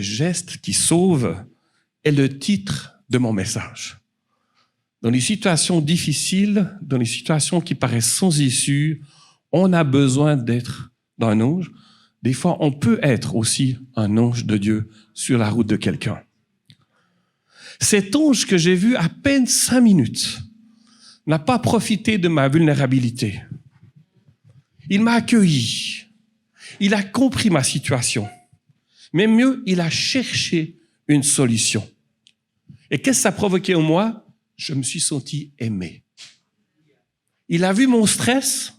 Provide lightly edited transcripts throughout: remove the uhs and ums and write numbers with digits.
geste qui sauve est le titre de mon message. Dans les situations difficiles, dans les situations qui paraissent sans issue, on a besoin d'être d'un ange. Des fois, on peut être aussi un ange de Dieu sur la route de quelqu'un. Cet ange que j'ai vu à peine 5 minutes n'a pas profité de ma vulnérabilité. Il m'a accueilli. Il a compris ma situation. Mais mieux, il a cherché une solution. Et qu'est-ce que ça a provoqué en moi? Je me suis senti aimé. Il a vu mon stress,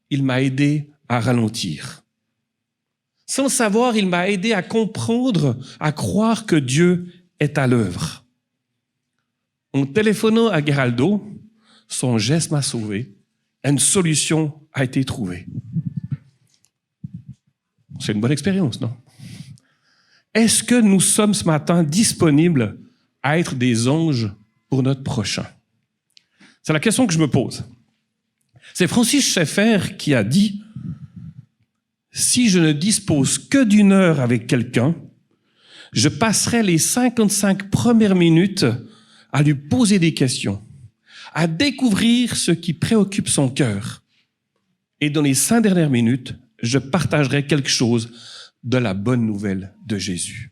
il m'a aidé à ralentir. Sans le savoir, il m'a aidé à comprendre, à croire que Dieu est à l'œuvre. En téléphonant à Geraldo, son geste m'a sauvé. Une solution a été trouvée. C'est une bonne expérience, non? Est-ce que nous sommes ce matin disponibles à être des anges pour notre prochain? C'est la question que je me pose. C'est Francis Schaeffer qui a dit « Si je ne dispose que d'une heure avec quelqu'un, je passerai les 55 premières minutes à lui poser des questions, à découvrir ce qui préoccupe son cœur. Et dans les 5 dernières minutes, je partagerai quelque chose de la bonne nouvelle de Jésus. »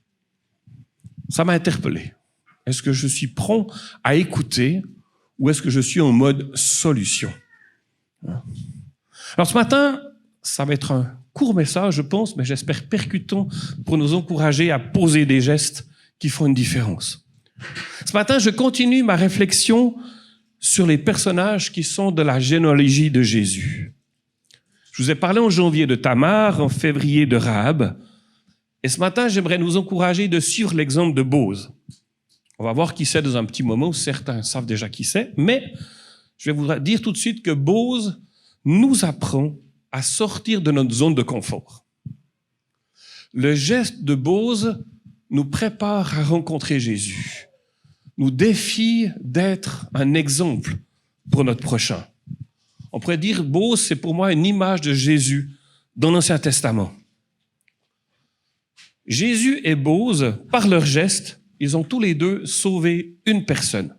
Ça m'a interpellé. Est-ce que je suis prompt à écouter ou est-ce que je suis en mode solution? Alors ce matin, ça va être un court message, je pense, mais j'espère percutant pour nous encourager à poser des gestes qui font une différence. Ce matin, je continue ma réflexion sur les personnages qui sont de la généalogie de Jésus. Je vous ai parlé en janvier de Tamar, en février de Rahab, et ce matin, j'aimerais nous encourager de suivre l'exemple de Boz. On va voir qui c'est dans un petit moment, certains savent déjà qui c'est, mais je vais vous dire tout de suite que Boz nous apprend à sortir de notre zone de confort. Le geste de Boz nous prépare à rencontrer Jésus, nous défie d'être un exemple pour notre prochain. On pourrait dire, Boz, c'est pour moi une image de Jésus dans l'Ancien Testament. Jésus et Boz, par leur geste, ils ont tous les deux sauvé une personne.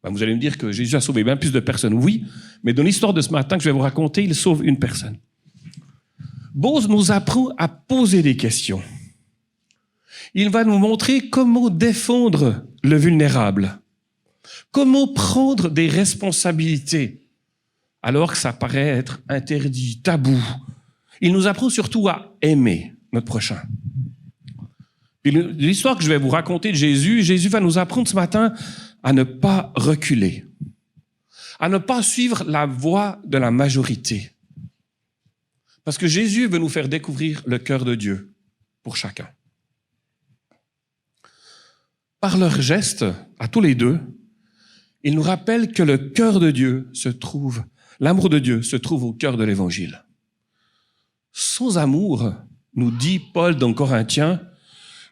Vous allez me dire que Jésus a sauvé bien plus de personnes, oui, mais dans l'histoire de ce matin que je vais vous raconter, il sauve une personne. Boz nous apprend à poser des questions. Il va nous montrer comment défendre le vulnérable, comment prendre des responsabilités, alors que ça paraît être interdit, tabou. Il nous apprend surtout à aimer notre prochain. Et l'histoire que je vais vous raconter de Jésus, Jésus va nous apprendre ce matin à ne pas reculer, à ne pas suivre la voie de la majorité. Parce que Jésus veut nous faire découvrir le cœur de Dieu pour chacun. Par leurs gestes, à tous les deux, ils nous rappellent que le cœur de Dieu se trouve, l'amour de Dieu se trouve au cœur de l'Évangile. Sans amour, nous dit Paul dans Corinthiens,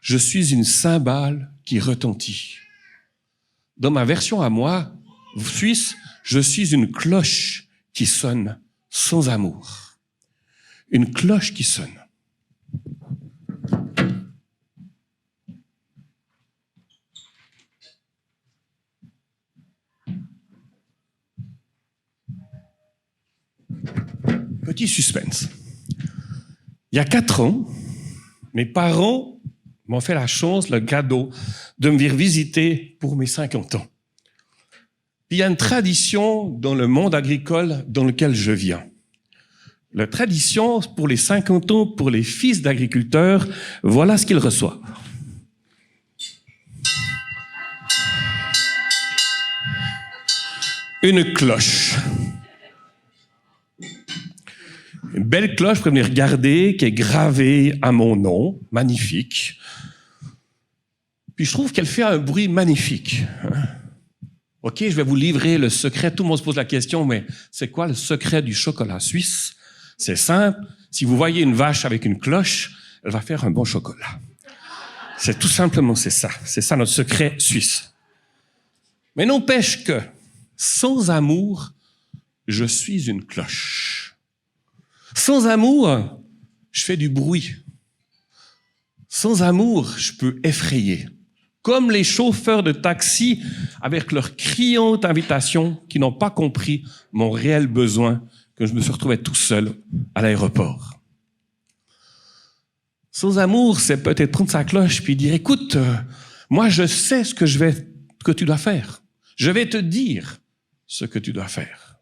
je suis une cymbale qui retentit. Dans ma version à moi, suisse, je suis une cloche qui sonne sans amour. Une cloche qui sonne. Petit suspense. Il y a 4 ans, mes parents m'ont fait la chance, le cadeau, de me venir visiter pour mes 50 ans. Il y a une tradition dans le monde agricole dans lequel je viens. La tradition pour les 50 ans, pour les fils d'agriculteurs, voilà ce qu'ils reçoivent. Une cloche. Une belle cloche, vous pouvez venir regarder, qui est gravée à mon nom, magnifique. Puis je trouve qu'elle fait un bruit magnifique. OK, je vais vous livrer le secret. Tout le monde se pose la question, mais c'est quoi le secret du chocolat suisse? C'est simple. Si vous voyez une vache avec une cloche, elle va faire un bon chocolat. C'est tout simplement, c'est ça. C'est ça notre secret suisse. Mais n'empêche que, sans amour, je suis une cloche. Sans amour, je fais du bruit. Sans amour, je peux effrayer. Comme les chauffeurs de taxi avec leur criante invitation qui n'ont pas compris mon réel besoin que je me suis retrouvé tout seul à l'aéroport. Sans amour, c'est peut-être prendre sa cloche puis dire, écoute, moi je sais ce que tu dois faire. Je vais te dire ce que tu dois faire.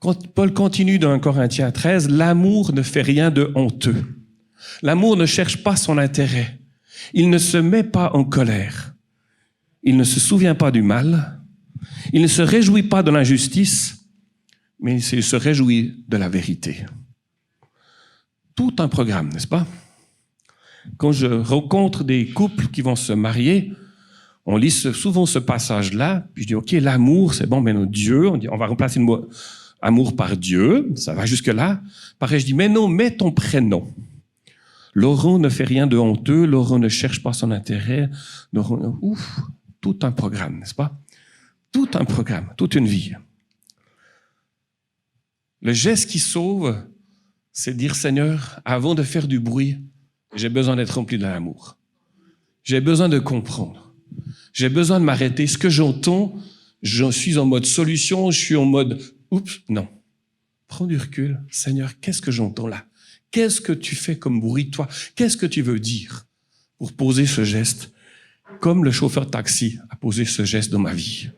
Quand Paul continue dans 1 Corinthiens 13, l'amour ne fait rien de honteux. L'amour ne cherche pas son intérêt. Il ne se met pas en colère. Il ne se souvient pas du mal. Il ne se réjouit pas de l'injustice, mais il se réjouit de la vérité. Tout un programme, n'est-ce pas? Quand je rencontre des couples qui vont se marier, on lit souvent ce passage-là, puis je dis, OK, l'amour, c'est bon, mais notre Dieu, on va remplacer le mot amour par Dieu, ça va jusque-là. Pareil, je dis, mais non, mets ton prénom. Laurent ne fait rien de honteux, Laurent ne cherche pas son intérêt. Laurent, tout un programme, n'est-ce pas? Tout un programme, toute une vie. Le geste qui sauve, c'est dire, Seigneur, avant de faire du bruit, j'ai besoin d'être rempli de l'amour. J'ai besoin de comprendre. J'ai besoin de m'arrêter. Ce que j'entends, je suis en mode solution, je suis en mode, non. Prends du recul. Seigneur, qu'est-ce que j'entends là? Qu'est-ce que tu fais comme bruit, toi? Qu'est-ce que tu veux dire pour poser ce geste, comme le chauffeur de taxi a posé ce geste dans ma vie?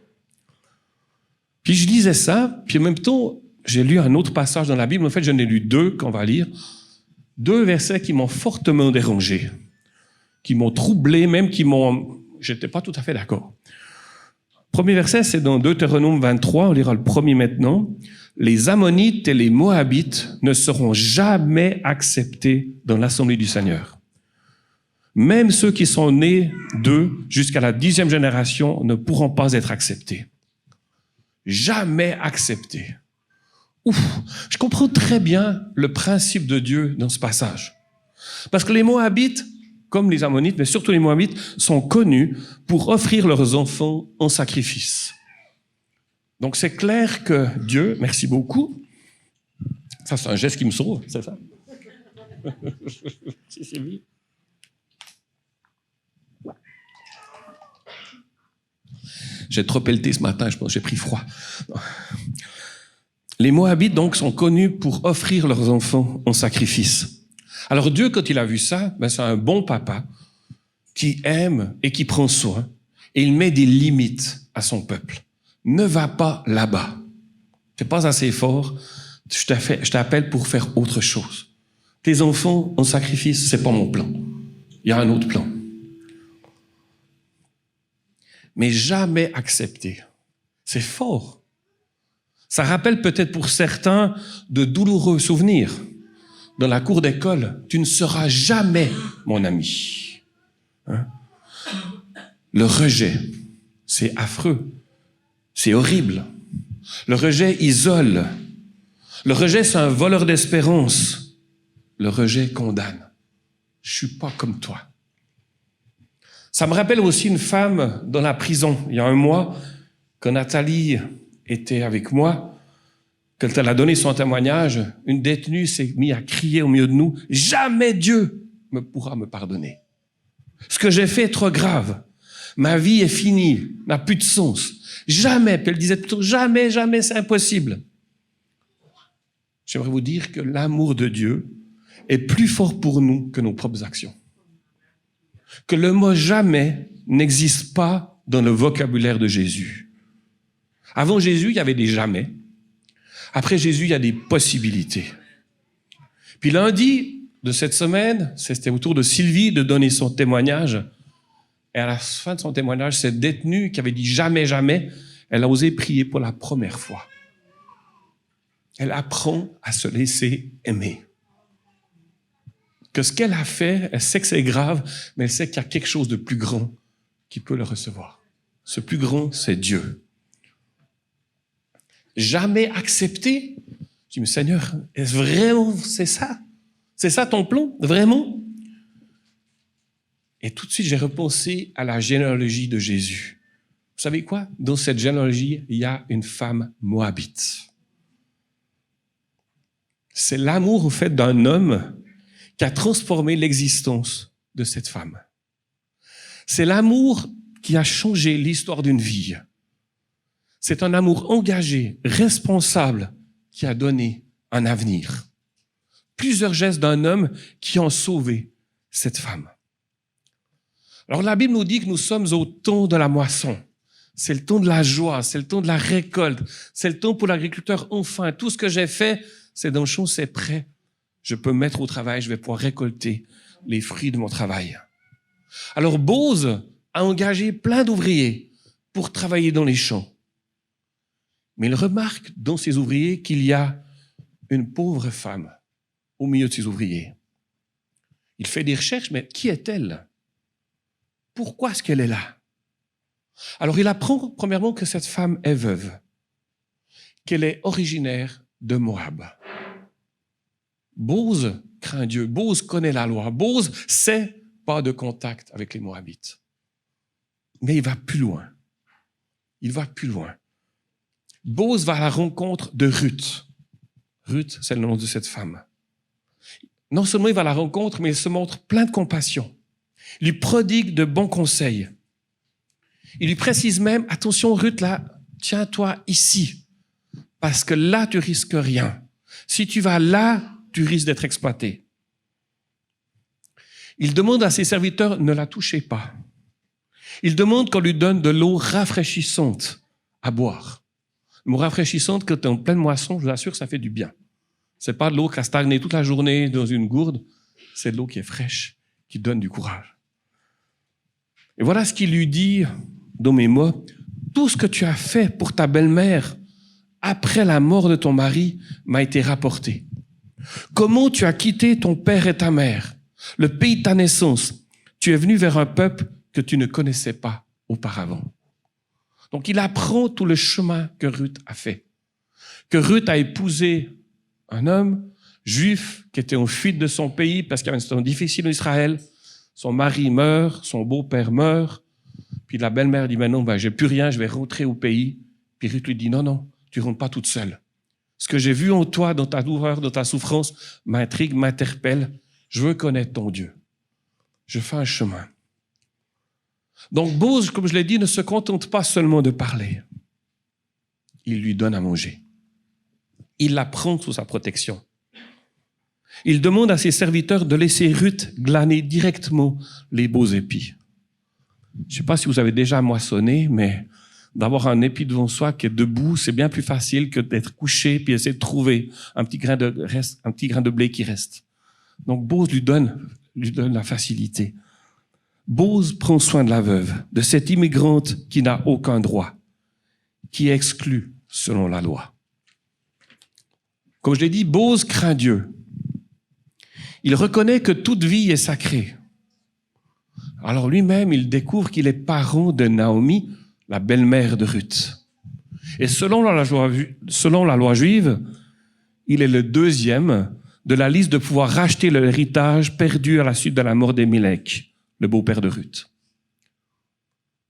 Puis je lisais ça, puis en même temps, j'ai lu un autre passage dans la Bible. En fait, j'en ai lu deux qu'on va lire. Deux versets qui m'ont fortement dérangé, qui m'ont troublé, même j'étais pas tout à fait d'accord. Premier verset, c'est dans Deutéronome 23, on lira le premier maintenant. Les Ammonites et les Moabites ne seront jamais acceptés dans l'assemblée du Seigneur. Même ceux qui sont nés d'eux jusqu'à la 10e génération ne pourront pas être acceptés. Jamais acceptés. Je comprends très bien le principe de Dieu dans ce passage. Parce que les Moabites, comme les Ammonites, mais surtout les Moabites, sont connus pour offrir leurs enfants en sacrifice. Donc c'est clair que Dieu, merci beaucoup, ça c'est un geste qui me sauve, c'est ça? C'est bien. J'ai trop pelleté ce matin, je pense que j'ai pris froid. Les Moabites, donc, sont connus pour offrir leurs enfants en sacrifice. Alors Dieu, quand il a vu ça, c'est un bon papa qui aime et qui prend soin, et il met des limites à son peuple. Ne va pas là-bas. T'es pas assez fort, je t'appelle pour faire autre chose. Tes enfants en sacrifice, c'est pas mon plan. Il y a un autre plan. Mais jamais accepté. C'est fort. Ça rappelle peut-être pour certains de douloureux souvenirs. Dans la cour d'école, tu ne seras jamais mon ami. Hein? Le rejet, c'est affreux. C'est horrible. Le rejet isole. Le rejet, c'est un voleur d'espérance. Le rejet condamne. Je suis pas comme toi. Ça me rappelle aussi une femme dans la prison. Il y a un mois, quand Nathalie était avec moi, quand elle a donné son témoignage, une détenue s'est mise à crier au milieu de nous, « Jamais Dieu me pourra me pardonner. Ce que j'ai fait est trop grave. Ma vie est finie, n'a plus de sens. Jamais. » Puis elle disait toujours, « Jamais, jamais, c'est impossible. » J'aimerais vous dire que l'amour de Dieu est plus fort pour nous que nos propres actions. Que le mot « jamais » n'existe pas dans le vocabulaire de Jésus. Avant Jésus, il y avait des « jamais ». Après Jésus, il y a des possibilités. Puis lundi de cette semaine, c'était au tour de Sylvie de donner son témoignage. Et à la fin de son témoignage, cette détenue qui avait dit « jamais, jamais », elle a osé prier pour la première fois. Elle apprend à se laisser aimer. Que ce qu'elle a fait, elle sait que c'est grave, mais elle sait qu'il y a quelque chose de plus grand qui peut le recevoir. Ce plus grand, c'est Dieu. Jamais accepté. Je dis, mais Seigneur, est-ce vraiment, c'est ça? C'est ça ton plan? Vraiment? Et tout de suite, j'ai repensé à la généalogie de Jésus. Vous savez quoi? Dans cette généalogie, il y a une femme moabite. C'est l'amour, au fait, d'un homme qui a transformé l'existence de cette femme. C'est l'amour qui a changé l'histoire d'une vie. C'est un amour engagé, responsable, qui a donné un avenir. Plusieurs gestes d'un homme qui ont sauvé cette femme. Alors la Bible nous dit que nous sommes au temps de la moisson. C'est le temps de la joie, c'est le temps de la récolte, c'est le temps pour l'agriculteur. Enfin, tout ce que j'ai fait, c'est dans le champ, c'est prêt. Je peux me mettre au travail, je vais pouvoir récolter les fruits de mon travail. Alors Boz a engagé plein d'ouvriers pour travailler dans les champs. Mais il remarque dans ces ouvriers qu'il y a une pauvre femme au milieu de ces ouvriers. Il fait des recherches, mais qui est-elle? Pourquoi est-ce qu'elle est là? Alors il apprend premièrement que cette femme est veuve, qu'elle est originaire de Moab. Boz craint Dieu, Boz connaît la loi, Boz sait pas de contact avec les Moabites. Mais il va plus loin. Il va plus loin. Boz va à la rencontre de Ruth. Ruth, c'est le nom de cette femme. Non seulement il va à la rencontre, mais il se montre plein de compassion. Il lui prodigue de bons conseils. Il lui précise même, attention Ruth, là, tiens-toi ici, parce que là, tu risques rien. Si tu vas là, tu risques d'être exploité. Il demande à ses serviteurs, ne la touchez pas. Il demande qu'on lui donne de l'eau rafraîchissante à boire. L'eau rafraîchissante, quand tu es en pleine moisson, je vous assure, ça fait du bien. C'est pas de l'eau qui a stagné toute la journée dans une gourde, c'est de l'eau qui est fraîche, qui donne du courage. Et voilà ce qu'il lui dit dans mes mots. Tout ce que tu as fait pour ta belle-mère après la mort de ton mari m'a été rapporté. Comment tu as quitté ton père et ta mère, le pays de ta naissance. Tu es venu vers un peuple que tu ne connaissais pas auparavant. Donc il apprend tout le chemin que Ruth a fait. Que Ruth a épousé un homme juif qui était en fuite de son pays parce qu'il y avait une situation difficile en Israël. Son mari meurt, son beau-père meurt. Puis la belle-mère dit, non, j'ai plus rien, je vais rentrer au pays. Puis Ruth lui dit, non, tu rentres pas toute seule. Ce que j'ai vu en toi, dans ta douleur, dans ta souffrance, m'intrigue, m'interpelle. Je veux connaître ton Dieu. Je fais un chemin. Donc Boz, comme je l'ai dit, ne se contente pas seulement de parler. Il lui donne à manger. Il la prend sous sa protection. Il demande à ses serviteurs de laisser Ruth glaner directement les beaux épis. Je ne sais pas si vous avez déjà moissonné, mais d'avoir un épi devant soi qui est debout, c'est bien plus facile que d'être couché puis essayer de trouver un petit grain de blé qui reste. Donc Boz lui donne la facilité. Boz prend soin de la veuve, de cette immigrante qui n'a aucun droit, qui est exclue selon la loi. Comme je l'ai dit, Boz craint Dieu. Il reconnaît que toute vie est sacrée. Alors lui-même, il découvre qu'il est parent de Naomi, la belle-mère de Ruth. Et selon la loi juive, il est le deuxième de la liste de pouvoir racheter l'héritage perdu à la suite de la mort d'Émilec, le beau-père de Ruth.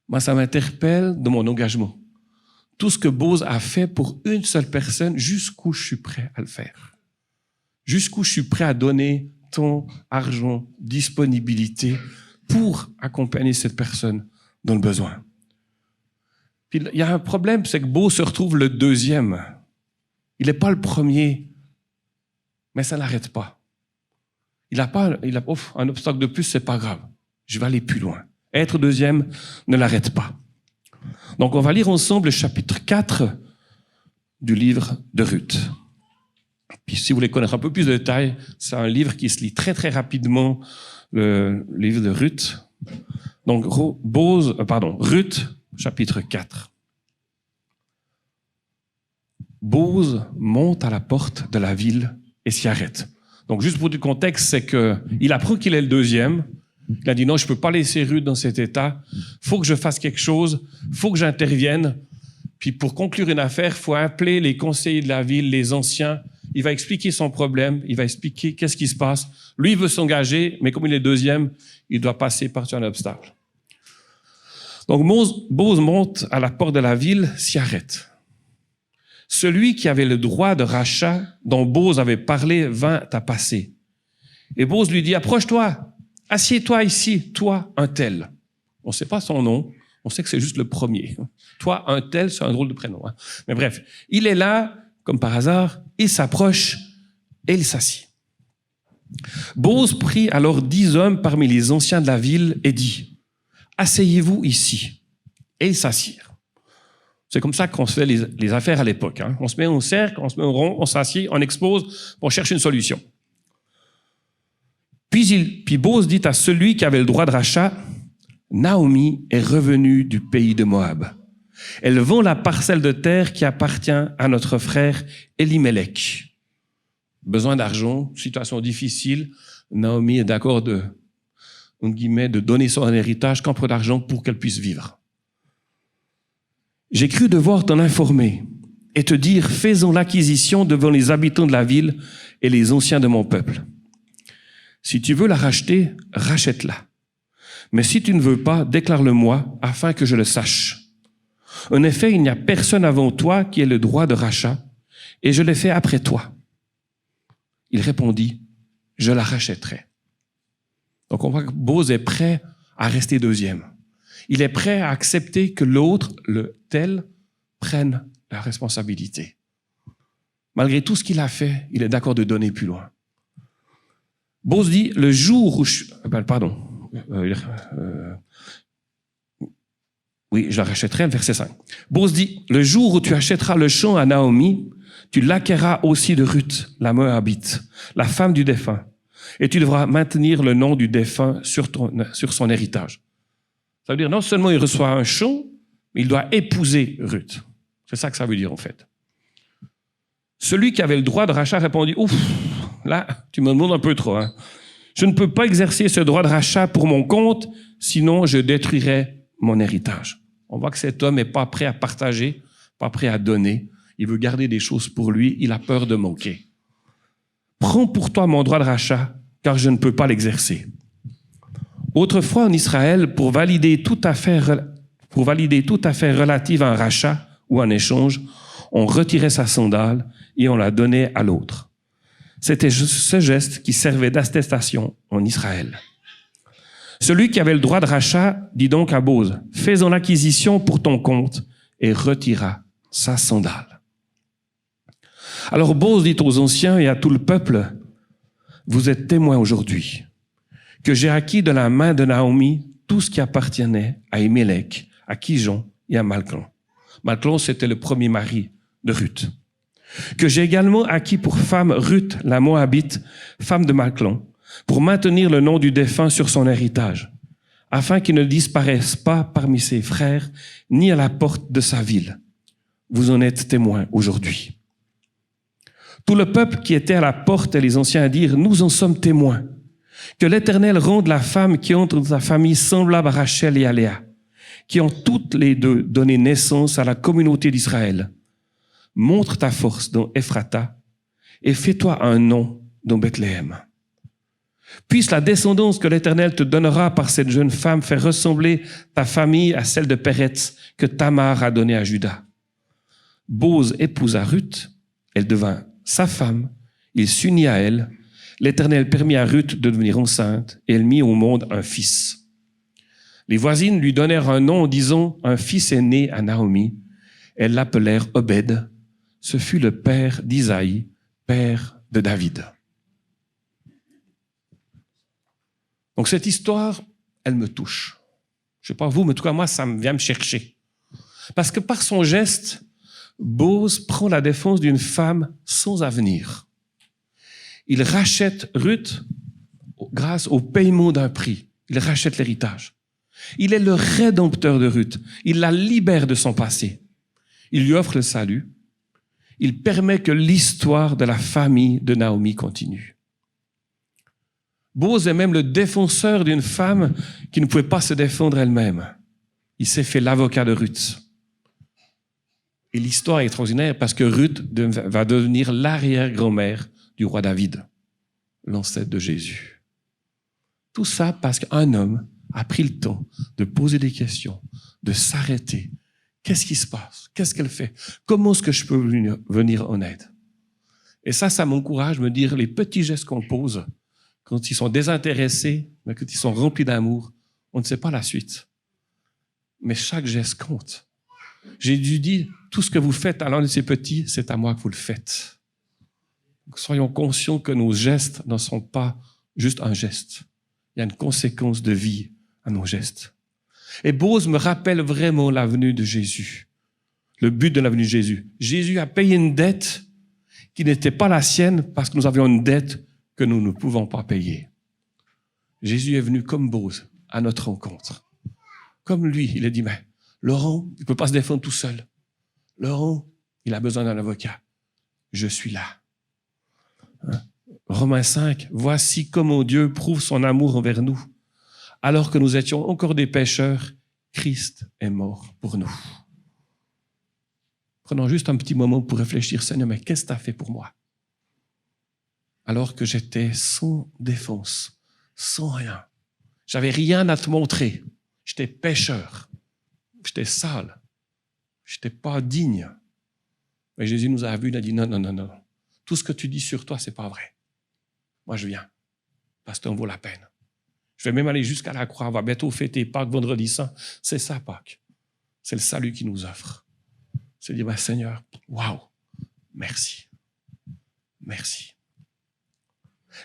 Moi, ça m'interpelle dans mon engagement. Tout ce que Boz a fait pour une seule personne, jusqu'où je suis prêt à le faire. Jusqu'où je suis prêt à donner temps, argent, disponibilité pour accompagner cette personne dans le besoin. Puis il y a un problème, c'est que Boz se retrouve le deuxième. Il n'est pas le premier, mais ça n'arrête pas. Il a un obstacle de plus, c'est pas grave. Je vais aller plus loin. Être deuxième ne l'arrête pas. Donc on va lire ensemble le chapitre 4 du livre de Ruth. Puis si vous voulez connaître un peu plus de détails, c'est un livre qui se lit très très rapidement, le livre de Ruth. Donc Ruth, chapitre 4. Boz monte à la porte de la ville et s'y arrête. Donc juste pour du contexte, c'est que il apprend qu'il est le deuxième. Il a dit non, je peux pas laisser Ruth dans cet état. Faut que je fasse quelque chose. Faut que j'intervienne. Puis pour conclure une affaire, faut appeler les conseillers de la ville, les anciens. Il va expliquer son problème. Il va expliquer qu'est-ce qui se passe. Lui, il veut s'engager, mais comme il est deuxième, il doit passer par un obstacle. Donc Boz monte à la porte de la ville, s'y arrête. Celui qui avait le droit de rachat dont Boz avait parlé vint à passer. Et Bose lui dit, approche-toi, assieds-toi ici, toi, un tel. On ne sait pas son nom, on sait que c'est juste le premier. Toi, un tel, c'est un drôle de prénom. Hein. Mais bref, il est là, comme par hasard, il s'approche et il s'assied. Bose prit alors 10 hommes parmi les anciens de la ville et dit, asseyez-vous ici. Et ils s'assirent. C'est comme ça qu'on se fait les affaires à l'époque. Hein. On se met en cercle, on se met en rond, on s'assied, on expose, on cherche une solution. Puis Bose dit à celui qui avait le droit de rachat, Naomi est revenue du pays de Moab. Elle vend la parcelle de terre qui appartient à notre frère Elimelech. Besoin d'argent, situation difficile. Naomi est d'accord de donner son héritage qu'un peu d'argent pour qu'elle puisse vivre. J'ai cru devoir t'en informer et te dire, faisons l'acquisition devant les habitants de la ville et les anciens de mon peuple. Si tu veux la racheter, rachète-la. Mais si tu ne veux pas, déclare-le-moi afin que je le sache. En effet, il n'y a personne avant toi qui ait le droit de rachat et je l'ai fait après toi. Il répondit, je la rachèterai. Donc on voit que Bose est prêt à rester deuxième. Il est prêt à accepter que l'autre, le tel, prenne la responsabilité. Malgré tout ce qu'il a fait, il est d'accord de donner plus loin. Bose dit, le jour où je la rachèterai, verset 5. Bose dit, le jour où tu achèteras le champ à Naomi, tu l'acquerras aussi de Ruth, la Moabite, la femme du défunt, et tu devras maintenir le nom du défunt sur son héritage. Ça veut dire, non seulement il reçoit un champ, mais il doit épouser Ruth. C'est ça que ça veut dire, en fait. Celui qui avait le droit de rachat répondit, ouf, là, tu me demandes un peu trop, hein. Je ne peux pas exercer ce droit de rachat pour mon compte, sinon je détruirais mon héritage. On voit que cet homme n'est pas prêt à partager, pas prêt à donner. Il veut garder des choses pour lui, il a peur de manquer. Prends pour toi mon droit de rachat, car je ne peux pas l'exercer. Autrefois, en Israël, pour valider toute affaire relative à un rachat ou un échange, on retirait sa sandale et on la donnait à l'autre. C'était ce geste qui servait d'attestation en Israël. Celui qui avait le droit de rachat dit donc à Bose, « Faisons l'acquisition pour ton compte » et retira sa sandale. Alors Bose dit aux anciens et à tout le peuple, « Vous êtes témoins aujourd'hui que j'ai acquis de la main de Naomi tout ce qui appartenait à Elimelech, à Kijon et à Malchlon. » Malchlon, c'était le premier mari de Ruth. « Que j'ai également acquis pour femme Ruth, la Moabite, femme de Malchlon, pour maintenir le nom du défunt sur son héritage, afin qu'il ne disparaisse pas parmi ses frères, ni à la porte de sa ville. Vous en êtes témoins aujourd'hui. » Tout le peuple qui était à la porte et les anciens dirent, « Nous en sommes témoins. Que l'Éternel rende la femme qui entre dans sa famille semblable à Rachel et à Léa, qui ont toutes les deux donné naissance à la communauté d'Israël. Montre ta force dans Ephrata et fais-toi un nom dans Bethléem. Puisse la descendance que l'Éternel te donnera par cette jeune femme faire ressembler ta famille à celle de Péretz que Tamar a donnée à Juda. » Bose épousa Ruth, elle devint sa femme, il s'unit à elle. L'Éternel permit à Ruth de devenir enceinte et elle mit au monde un fils. Les voisines lui donnèrent un nom en disant « Un fils est né à Naomi ». Elles l'appelèrent Obed. Ce fut le père d'Isaïe, père de David. Donc cette histoire, elle me touche. Je ne sais pas vous, mais en tout cas moi, ça vient me chercher. Parce que par son geste, Bose prend la défense d'une femme sans avenir. Il rachète Ruth grâce au paiement d'un prix. Il rachète l'héritage. Il est le rédempteur de Ruth. Il la libère de son passé. Il lui offre le salut. Il permet que l'histoire de la famille de Naomi continue. Bose est même le défenseur d'une femme qui ne pouvait pas se défendre elle-même. Il s'est fait l'avocat de Ruth. Et l'histoire est extraordinaire parce que Ruth va devenir l'arrière-grand-mère du roi David, l'ancêtre de Jésus. Tout ça parce qu'un homme a pris le temps de poser des questions, de s'arrêter. Qu'est-ce qui se passe? Qu'est-ce qu'elle fait? Comment est-ce que je peux venir en aide? Et ça m'encourage à me dire les petits gestes qu'on pose, quand ils sont désintéressés, mais quand ils sont remplis d'amour, on ne sait pas la suite. Mais chaque geste compte. Jésus dit, tout ce que vous faites à l'un de ces petits, c'est à moi que vous le faites. Donc, soyons conscients que nos gestes ne sont pas juste un geste. Il y a une conséquence de vie à nos gestes. Et Bose me rappelle vraiment la venue de Jésus. Le but de la venue de Jésus. Jésus a payé une dette qui n'était pas la sienne parce que nous avions une dette que nous ne pouvons pas payer. Jésus est venu comme Bose à notre rencontre. Comme lui, il a dit, mais Laurent, il ne peut pas se défendre tout seul. Laurent, il a besoin d'un avocat. Je suis là. Romains 5, voici comment Dieu prouve son amour envers nous. Alors que nous étions encore des pécheurs, Christ est mort pour nous. Prenons juste un petit moment pour réfléchir, Seigneur, mais qu'est-ce que tu as fait pour moi? Alors que j'étais sans défense, sans rien. J'avais rien à te montrer. J'étais pécheur. J'étais sale. J'étais pas digne. Mais Jésus nous a vus, il a dit non, non, non, non. Tout ce que tu dis sur toi, c'est pas vrai. Moi, je viens. Parce que ça en vaut la peine. Je vais même aller jusqu'à la croix. On va bientôt fêter Pâques, vendredi saint. C'est ça, Pâques. C'est le salut qu'il nous offre. C'est dire, bah, Seigneur, waouh, merci. Merci.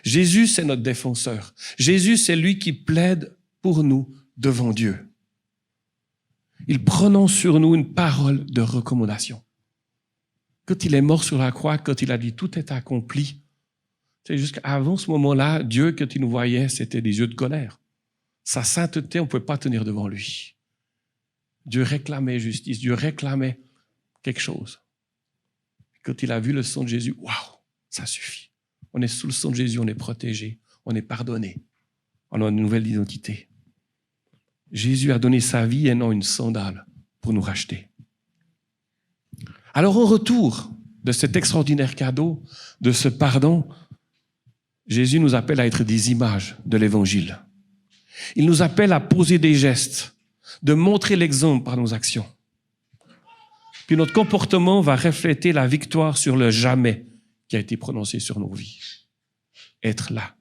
Jésus, c'est notre défenseur. Jésus, c'est lui qui plaide pour nous devant Dieu. Il prononce sur nous une parole de recommandation. Quand il est mort sur la croix, quand il a dit tout est accompli, c'est jusqu'avant ce moment-là, Dieu, quand il nous voyait, c'était des yeux de colère. Sa sainteté, on ne pouvait pas tenir devant lui. Dieu réclamait justice, Dieu réclamait quelque chose. Quand il a vu le sang de Jésus, waouh, ça suffit. On est sous le sang de Jésus, on est protégé, on est pardonné. On a une nouvelle identité. Jésus a donné sa vie et non une sandale pour nous racheter. Alors, en retour de cet extraordinaire cadeau, de ce pardon, Jésus nous appelle à être des images de l'Évangile. Il nous appelle à poser des gestes, de montrer l'exemple par nos actions. Puis notre comportement va refléter la victoire sur le jamais qui a été prononcé sur nos vies. Être là.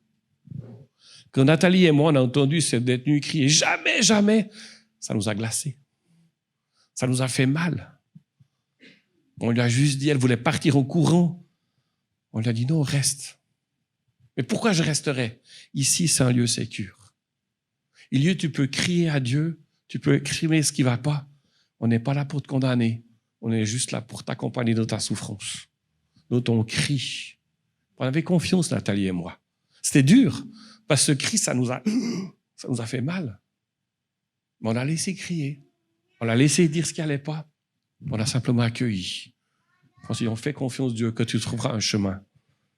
Quand Nathalie et moi, on a entendu cette détenue crier « Jamais, jamais !» ça nous a glacés. Ça nous a fait mal. On lui a juste dit, elle voulait partir en courant. On lui a dit, non, reste. Mais pourquoi je resterai? Ici, c'est un lieu sécure. Lieu, tu peux crier à Dieu, tu peux exprimer ce qui ne va pas. On n'est pas là pour te condamner. On est juste là pour t'accompagner dans ta souffrance, dans ton cri. On avait confiance, Nathalie et moi. C'était dur, parce que ce cri, ça nous a fait mal. Mais on l'a laissé crier. On l'a laissé dire ce qui n'allait pas. On l'a simplement accueilli. On fait confiance, Dieu, que tu trouveras un chemin.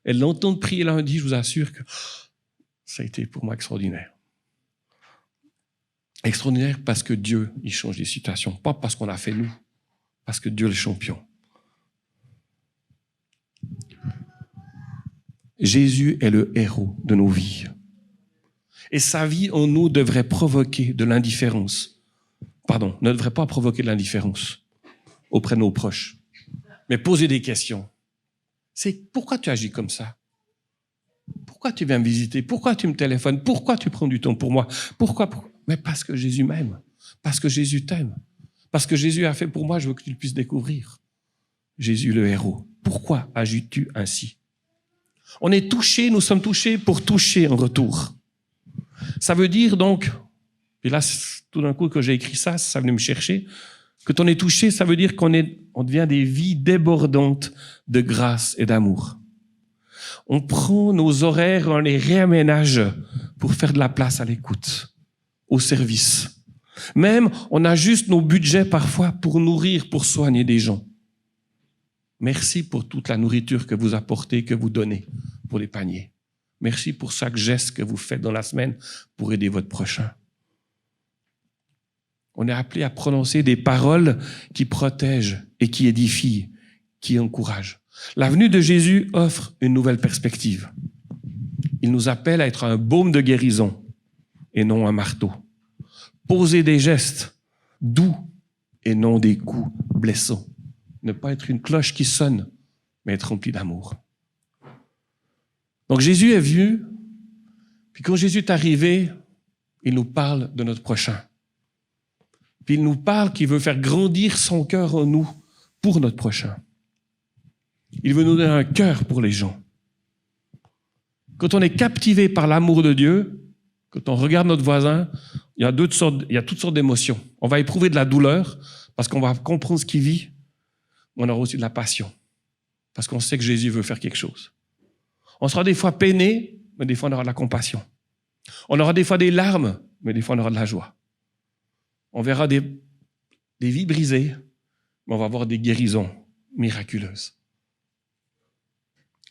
Et l'entendre prier lundi, je vous assure que ça a été pour moi extraordinaire. Extraordinaire parce que Dieu, il change les situations. Pas parce qu'on a fait nous, parce que Dieu est le champion. Jésus est le héros de nos vies. Et sa vie en nous devrait provoquer de l'indifférence. Pardon, ne devrait pas provoquer de l'indifférence auprès de nos proches. Mais poser des questions. C'est pourquoi tu agis comme ça? Pourquoi tu viens me visiter? Pourquoi tu me téléphones? Pourquoi tu prends du temps pour moi? Pourquoi? Mais parce que Jésus m'aime. Parce que Jésus t'aime. Parce que Jésus a fait pour moi, je veux que tu le puisses découvrir. Jésus le héros. Pourquoi agis-tu ainsi? On est touché, nous sommes touchés pour toucher en retour. Ça veut dire donc, et là, tout d'un coup que j'ai écrit ça, ça venait me chercher, quand on est touché, ça veut dire qu'on devient des vies débordantes de grâce et d'amour. On prend nos horaires, on les réaménage pour faire de la place à l'écoute, au service. Même, on ajuste nos budgets parfois pour nourrir, pour soigner des gens. Merci pour toute la nourriture que vous apportez, que vous donnez pour les paniers. Merci pour chaque geste que vous faites dans la semaine pour aider votre prochain. On est appelé à prononcer des paroles qui protègent et qui édifient, qui encouragent. La venue de Jésus offre une nouvelle perspective. Il nous appelle à être un baume de guérison et non un marteau. Poser des gestes doux et non des coups blessants. Ne pas être une cloche qui sonne, mais être rempli d'amour. Donc Jésus est venu Puis quand Jésus est arrivé, il nous parle de notre prochain. Puis il nous parle qu'il veut faire grandir son cœur en nous pour notre prochain. Il veut nous donner un cœur pour les gens. Quand on est captivé par l'amour de Dieu, quand on regarde notre voisin, il y a toutes sortes d'émotions. On va éprouver de la douleur parce qu'on va comprendre ce qu'il vit. On aura aussi de la passion parce qu'on sait que Jésus veut faire quelque chose. On sera des fois peiné, mais des fois on aura de la compassion. On aura des fois des larmes, mais des fois on aura de la joie. On verra des vies brisées, mais on va avoir des guérisons miraculeuses.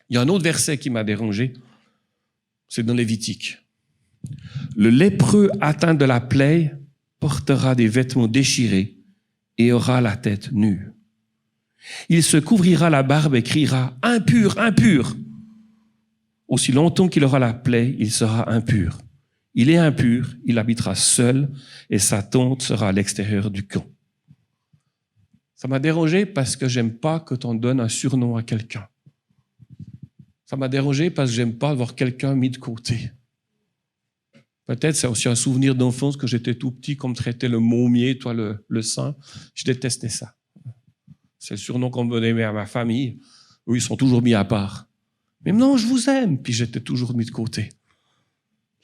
Il y a un autre verset qui m'a dérangé, c'est dans Lévitique. Le lépreux atteint de la plaie portera des vêtements déchirés et aura la tête nue. Il se couvrira la barbe et criera « Impur, impur !» Aussi longtemps qu'il aura la plaie, il sera impur. Il est impur, il habitera seul et sa tente sera à l'extérieur du camp. Ça m'a dérangé parce que j'aime pas quand on donne un surnom à quelqu'un. Ça m'a dérangé parce que j'aime pas voir quelqu'un mis de côté. Peut-être c'est aussi un souvenir d'enfance que j'étais tout petit, qu'on me traitait le mômier, toi le saint. Je détestais ça. C'est le surnom qu'on me donnait à ma famille. Eux, ils sont toujours mis à part. Mais non, je vous aime. Puis j'étais toujours mis de côté.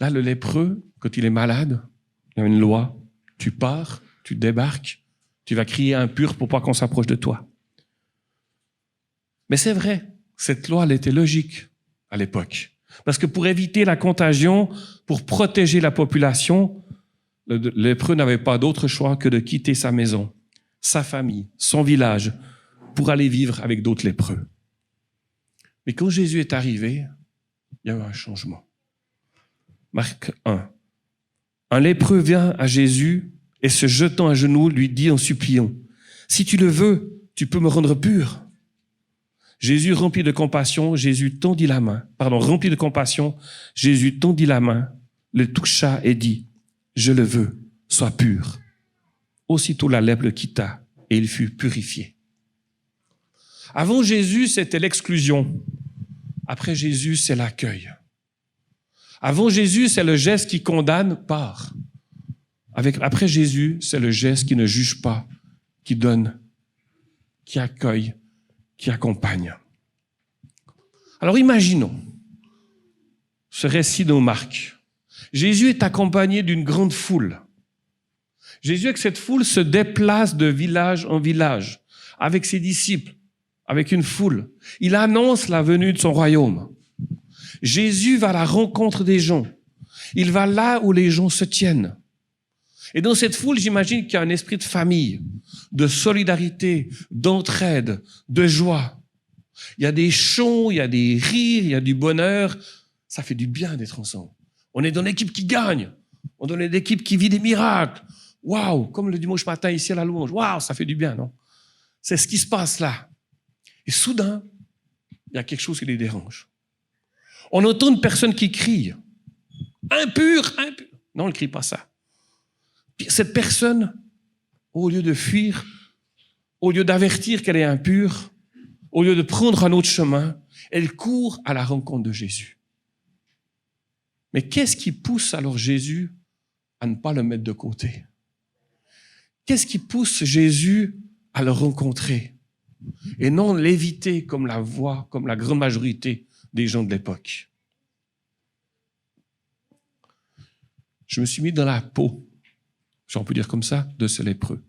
Là, le lépreux, quand il est malade, il y a une loi. Tu pars, tu débarques, tu vas crier impur pour pas qu'on s'approche de toi. Mais c'est vrai, cette loi, elle était logique à l'époque. Parce que pour éviter la contagion, pour protéger la population, le lépreux n'avait pas d'autre choix que de quitter sa maison, sa famille, son village, pour aller vivre avec d'autres lépreux. Mais quand Jésus est arrivé, il y a eu un changement. Marc 1. Un lépreux vient à Jésus et se jetant à genoux, lui dit en suppliant, « Si tu le veux, tu peux me rendre pur. » Jésus, rempli de compassion, rempli de compassion, Jésus tendit la main, le toucha et dit, « Je le veux, sois pur. » Aussitôt la lèpre le quitta et il fut purifié. Avant Jésus, c'était l'exclusion. Après Jésus, c'est l'accueil. Avant Jésus, c'est le geste qui condamne, part. Après Jésus, c'est le geste qui ne juge pas, qui donne, qui accueille, qui accompagne. Alors imaginons ce récit dans Marc. Jésus est accompagné d'une grande foule. Jésus, avec cette foule, se déplace de village en village, avec ses disciples, avec une foule. Il annonce la venue de son royaume. Jésus va à la rencontre des gens. Il va là où les gens se tiennent. Et dans cette foule, j'imagine qu'il y a un esprit de famille, de solidarité, d'entraide, de joie. Il y a des chants, il y a des rires, il y a du bonheur. Ça fait du bien d'être ensemble. On est dans l'équipe qui gagne. On est dans l'équipe qui vit des miracles. Waouh, comme le dimanche matin ici à la louange. Waouh, ça fait du bien, non? C'est ce qui se passe là. Et soudain, il y a quelque chose qui les dérange. On entend une personne qui crie. Impur, impur. Non, elle ne crie pas ça. Cette personne, au lieu de fuir, au lieu d'avertir qu'elle est impure, au lieu de prendre un autre chemin, elle court à la rencontre de Jésus. Mais qu'est-ce qui pousse alors Jésus à ne pas le mettre de côté? Qu'est-ce qui pousse Jésus à le rencontrer et non l'éviter comme la grande majorité des gens de l'époque? Je me suis mis dans la peau, si on peut dire comme ça, de ce lépreux.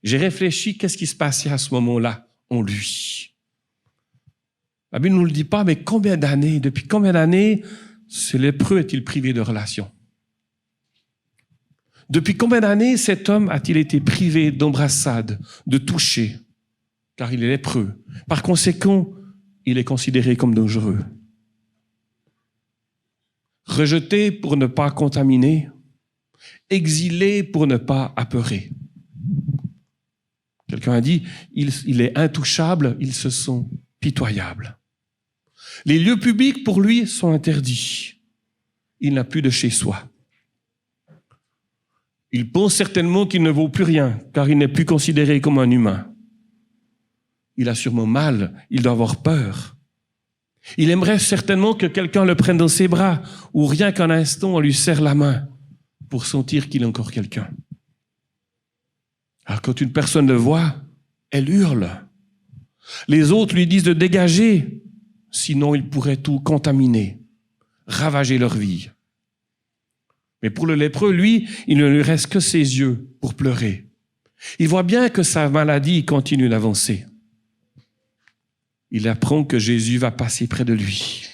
J'ai réfléchi, qu'est-ce qui se passait à ce moment-là en lui? La Bible ne nous le dit pas, mais depuis combien d'années ce lépreux est-il privé de relations? Depuis combien d'années cet homme a-t-il été privé d'embrassade, de toucher? Car il est lépreux. Par conséquent, il est considéré comme dangereux. Rejeté pour ne pas contaminer, exilé pour ne pas apeurer. Quelqu'un a dit, il est intouchable, il se sent pitoyable. Les lieux publics pour lui sont interdits. Il n'a plus de chez soi. Il pense certainement qu'il ne vaut plus rien, car il n'est plus considéré comme un humain. Il a sûrement mal, il doit avoir peur. Il aimerait certainement que quelqu'un le prenne dans ses bras, ou rien qu'un instant, on lui serre la main pour sentir qu'il est encore quelqu'un. Alors quand une personne le voit, elle hurle. Les autres lui disent de dégager, sinon il pourrait tout contaminer, ravager leur vie. Mais pour le lépreux, lui, il ne lui reste que ses yeux pour pleurer. Il voit bien que sa maladie continue d'avancer. Il apprend que Jésus va passer près de lui.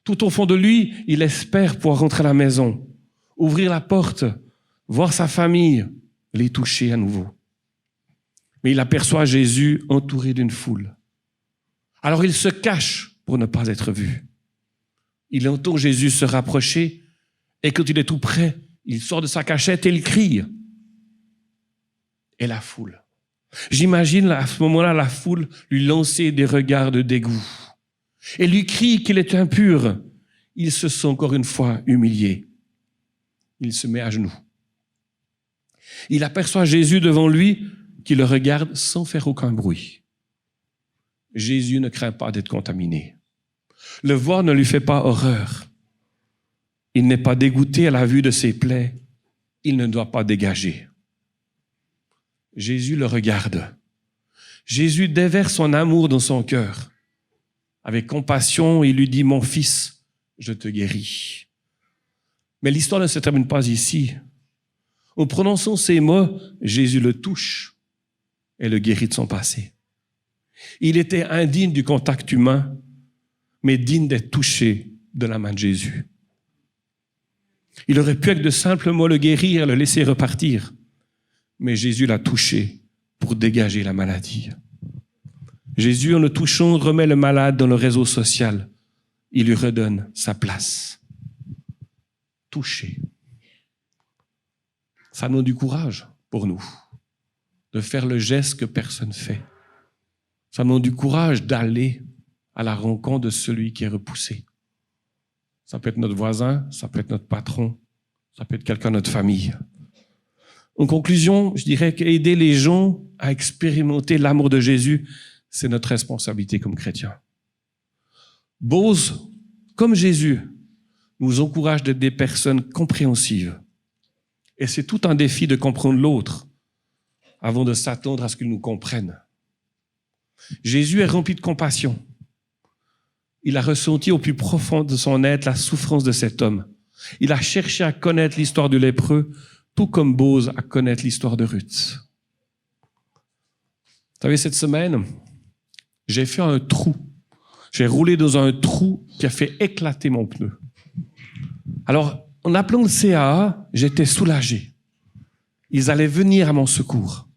Tout au fond de lui, il espère pouvoir rentrer à la maison, ouvrir la porte, voir sa famille, les toucher à nouveau. Mais il aperçoit Jésus entouré d'une foule. Alors il se cache pour ne pas être vu. Il entend Jésus se rapprocher et quand il est tout près, il sort de sa cachette et il crie. Et la foule. J'imagine à ce moment-là la foule lui lancer des regards de dégoût. Et lui crie qu'il est impur. Il se sent encore une fois humilié. Il se met à genoux. Il aperçoit Jésus devant lui qui le regarde sans faire aucun bruit. Jésus ne craint pas d'être contaminé. Le voir ne lui fait pas horreur. Il n'est pas dégoûté à la vue de ses plaies. Il ne doit pas dégager. Jésus le regarde. Jésus déverse son amour dans son cœur. Avec compassion, il lui dit « Mon fils, je te guéris. » Mais l'histoire ne se termine pas ici. En prononçant ces mots, Jésus le touche et le guérit de son passé. Il était indigne du contact humain, mais digne d'être touché de la main de Jésus. Il aurait pu avec de simples mots le guérir et le laisser repartir. Mais Jésus l'a touché pour dégager la maladie. Jésus, en le touchant, remet le malade dans le réseau social. Il lui redonne sa place. Touché. Ça demande du courage pour nous, de faire le geste que personne ne fait. Ça demande du courage d'aller à la rencontre de celui qui est repoussé. Ça peut être notre voisin, ça peut être notre patron, ça peut être quelqu'un de notre famille. En conclusion, je dirais qu'aider les gens à expérimenter l'amour de Jésus, c'est notre responsabilité comme chrétiens. Bose, comme Jésus, nous encourage d'être des personnes compréhensives. Et c'est tout un défi de comprendre l'autre avant de s'attendre à ce qu'il nous comprenne. Jésus est rempli de compassion. Il a ressenti au plus profond de son être la souffrance de cet homme. Il a cherché à connaître l'histoire du lépreux, tout comme Bose à connaître l'histoire de Ruth. Vous savez, cette semaine, j'ai fait un trou. J'ai roulé dans un trou qui a fait éclater mon pneu. Alors, en appelant le CAA, j'étais soulagé. Ils allaient venir à mon secours.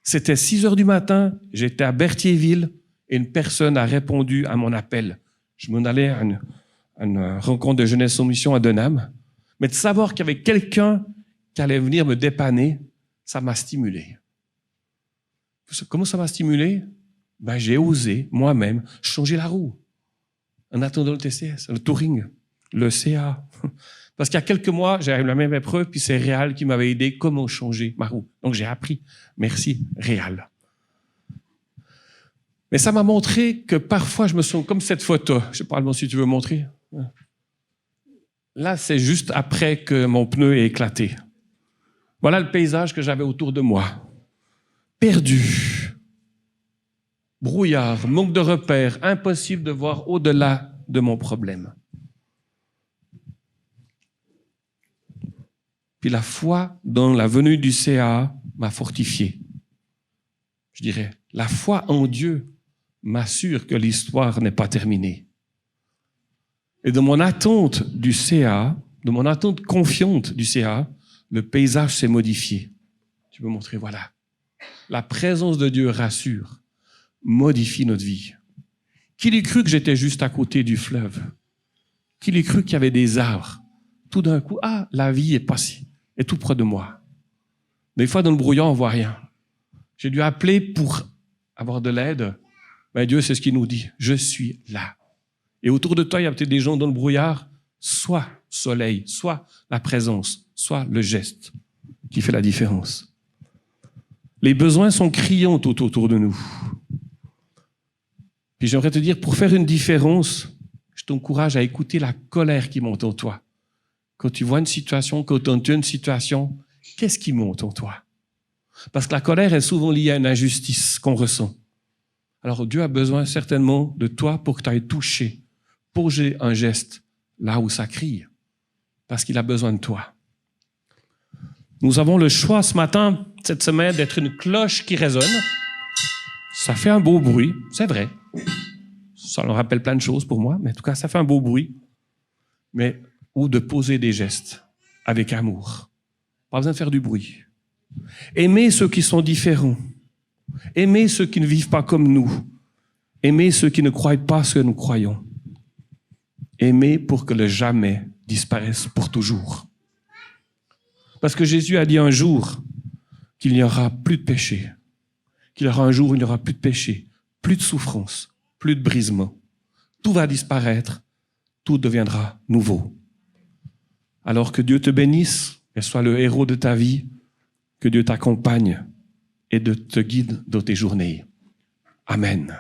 C'était 6 heures du matin, j'étais à Berthierville et une personne a répondu à mon appel. Je m'en allais à une rencontre de jeunesse en mission à Denham. Mais de savoir qu'il y avait quelqu'un qui allait venir me dépanner, ça m'a stimulé. Comment ça m'a stimulé? Ben, j'ai osé, moi-même, changer la roue. En attendant le TCS, le Touring, le CA. Parce qu'il y a quelques mois, j'avais eu la même épreuve, puis c'est Réal qui m'avait aidé comment changer ma roue. Donc j'ai appris. Merci, Réal. Mais ça m'a montré que parfois je me sens comme cette photo. Je sais pas si tu veux montrer. Là, c'est juste après que mon pneu est éclaté. Voilà le paysage que j'avais autour de moi. Perdu. Brouillard, manque de repères, impossible de voir au-delà de mon problème. Puis la foi dans la venue du CA m'a fortifié. Je dirais, la foi en Dieu m'assure que l'histoire n'est pas terminée. Et de mon attente du CA, de mon attente confiante du CA, le paysage s'est modifié. Tu peux montrer, voilà. La présence de Dieu rassure, modifie notre vie. Qui l'eût cru que j'étais juste à côté du fleuve? Qui l'eût cru qu'il y avait des arbres? Tout d'un coup, la vie est passée, est tout près de moi. Des fois, dans le brouillard, on voit rien. J'ai dû appeler pour avoir de l'aide. Ben, Dieu, c'est ce qu'il nous dit. Je suis là. Et autour de toi, il y a peut-être des gens dans le brouillard, soit soleil, soit la présence, soit le geste qui fait la différence. Les besoins sont criants tout autour de nous. Puis j'aimerais te dire, pour faire une différence, je t'encourage à écouter la colère qui monte en toi. Quand tu vois une situation, quand tu entends une situation, qu'est-ce qui monte en toi? Parce que la colère est souvent liée à une injustice qu'on ressent. Alors Dieu a besoin certainement de toi pour que tu ailles toucher, poser un geste là où ça crie, parce qu'il a besoin de toi. Nous avons le choix ce matin, cette semaine, d'être une cloche qui résonne. Ça fait un beau bruit, c'est vrai. Ça nous rappelle plein de choses pour moi, mais en tout cas, ça fait un beau bruit. Ou de poser des gestes avec amour. Pas besoin de faire du bruit. Aimer ceux qui sont différents. Aimer ceux qui ne vivent pas comme nous. Aimer ceux qui ne croient pas ce que nous croyons. Aimer pour que le jamais disparaisse pour toujours. Parce que Jésus a dit un jour qu'il n'y aura plus de péché. Qu'il y aura un jour où il n'y aura plus de péché, plus de souffrance, plus de brisement. Tout va disparaître, tout deviendra nouveau. Alors que Dieu te bénisse, qu'elle soit le héros de ta vie, que Dieu t'accompagne et te guide dans tes journées. Amen.